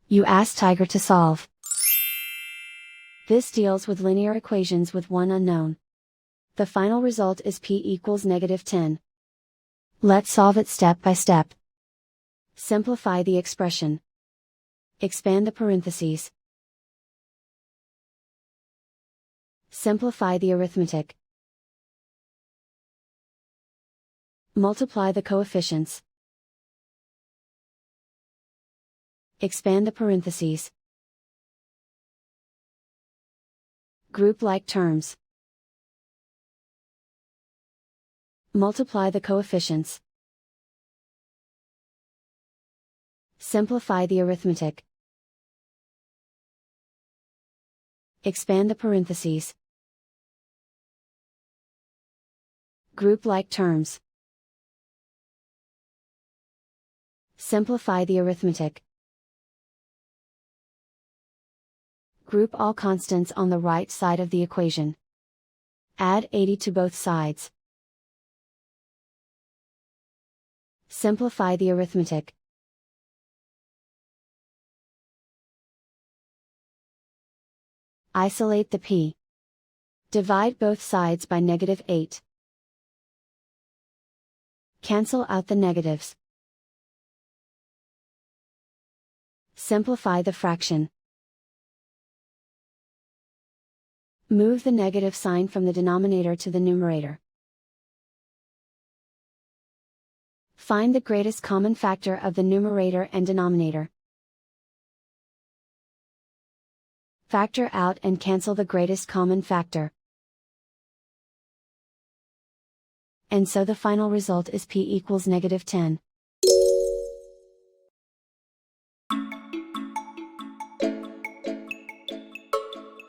You ask Tiger to solve. This deals with linear equations with one unknown. The final result is p equals -10. Let's solve it step by step. Simplify the expression. Expand the parentheses. Simplify the arithmetic. Multiply the coefficients. Expand the parentheses. Group like terms. Multiply the coefficients. Simplify the arithmetic. Expand the parentheses. Group like terms. Simplify the arithmetic. Group all constants on the right side of the equation. Add 80 to both sides. Simplify the arithmetic. Isolate the p. Divide both sides by -8. Cancel out the negatives. Simplify the fraction. Move the negative sign from the denominator to the numerator. Find the greatest common factor of the numerator and denominator. Factor out and cancel the greatest common factor. And so the final result is p equals -10.